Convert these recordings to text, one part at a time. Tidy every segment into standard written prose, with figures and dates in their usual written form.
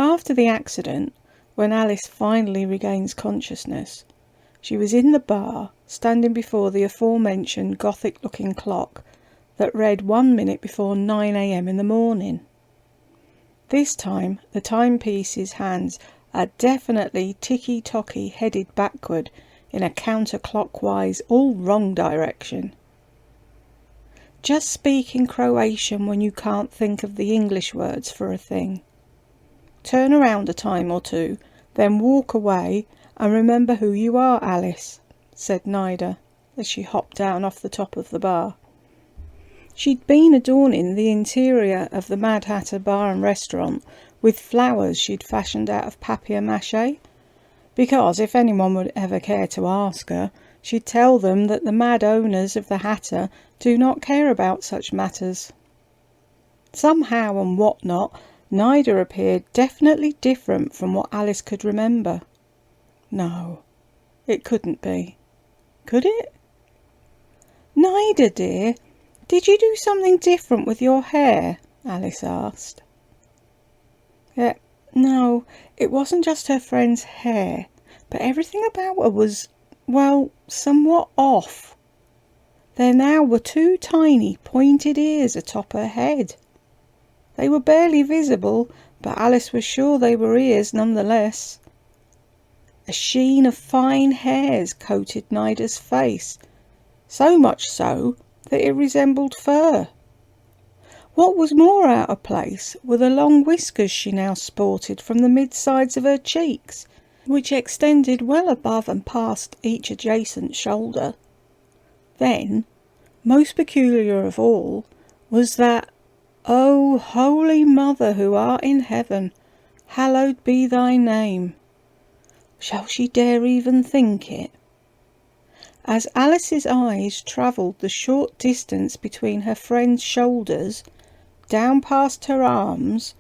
After the accident, when Alice finally regains consciousness, she was in the bar, standing before the aforementioned Gothic-looking clock that read 1 minute before 9 a.m. in the morning. This time, the timepiece's hands are definitely ticky-tocky headed backward in a counterclockwise, all wrong direction. Just speak in Croatian when you can't think of the English words for a thing. Turn around a time or two, then walk away and remember who you are, Alice, said Nida as she hopped down off the top of the bar. She'd been adorning the interior of the Mad Hatter Bar and Restaurant with flowers she'd fashioned out of papier-mâché, because if anyone would ever care to ask her, she'd tell them that the mad owners of the Hatter do not care about such matters. Somehow and what not, Nida appeared definitely different from what Alice could remember. No, it couldn't be. Could it? Nida, dear, did you do something different with your hair? Alice asked. No, it wasn't just her friend's hair, but everything about her was, well, somewhat off. There now were 2 tiny pointed ears atop her head. They were barely visible, but Alice was sure they were ears nonetheless. A sheen of fine hairs coated Nida's face, so much so that it resembled fur. What was more out of place were the long whiskers she now sported from the mid-sides of her cheeks, which extended well above and past each adjacent shoulder. Then, most peculiar of all, was that, "O Holy Mother who art in heaven, hallowed be thy name." Shall she dare even think it? As Alice's eyes travelled the short distance between her friend's shoulders, down past her arms,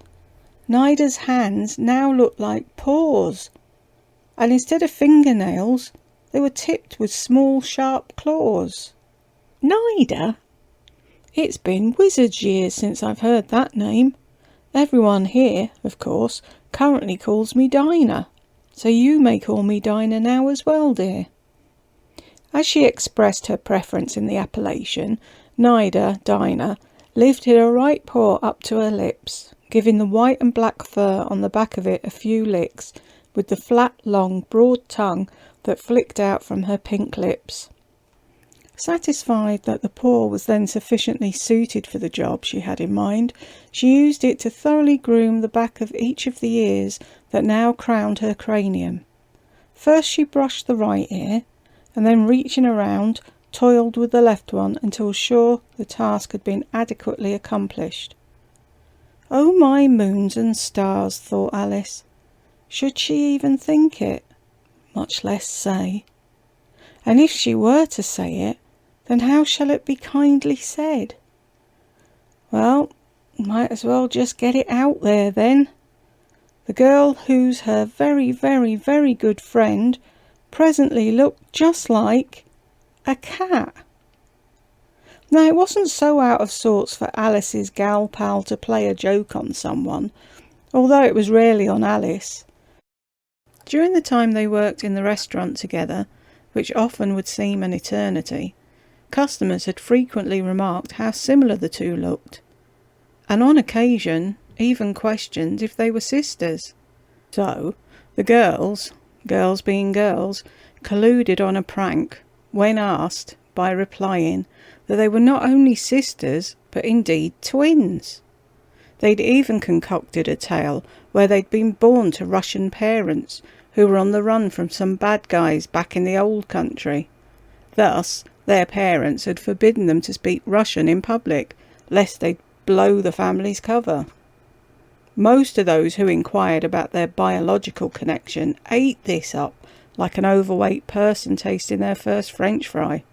Nida's hands now looked like paws, and instead of fingernails, they were tipped with small sharp claws. Nida? It's been wizard's years since I've heard that name. Everyone here, of course, currently calls me Dinah, so you may call me Dinah now as well, dear. As she expressed her preference in the appellation, Dinah, lifted her right paw up to her lips, giving the white and black fur on the back of it a few licks, with the flat, long, broad tongue that flicked out from her pink lips. Satisfied that the paw was then sufficiently suited for the job she had in mind, she used it to thoroughly groom the back of each of the ears that now crowned her cranium. First she brushed the right ear, and then reaching around, toiled with the left one until sure the task had been adequately accomplished. Oh my moons and stars, thought Alice. Should she even think it, much less say? And if she were to say it, then how shall it be kindly said? Well, might as well just get it out there then. The girl who's her very, very, very good friend presently looked just like a cat. Now, it wasn't so out of sorts for Alice's gal pal to play a joke on someone, although it was rarely on Alice. During the time they worked in the restaurant together, which often would seem an eternity, customers had frequently remarked how similar the two looked, and on occasion even questioned if they were sisters. So the girls being girls, colluded on a prank when asked by replying that they were not only sisters but indeed twins. They'd even concocted a tale where they'd been born to Russian parents who were on the run from some bad guys back in the old country. Thus, their parents had forbidden them to speak Russian in public, lest they'd blow the family's cover. Most of those who inquired about their biological connection ate this up like an overweight person tasting their first French fry.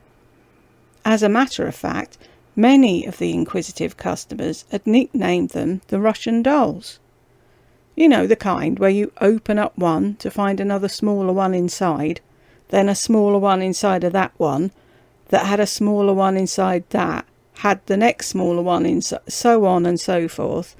As a matter of fact, many of the inquisitive customers had nicknamed them the Russian dolls. You know, the kind where you open up one to find another smaller one inside, then a smaller one inside of that one, that had a smaller one inside that, had the next smaller one inside, so on and so forth,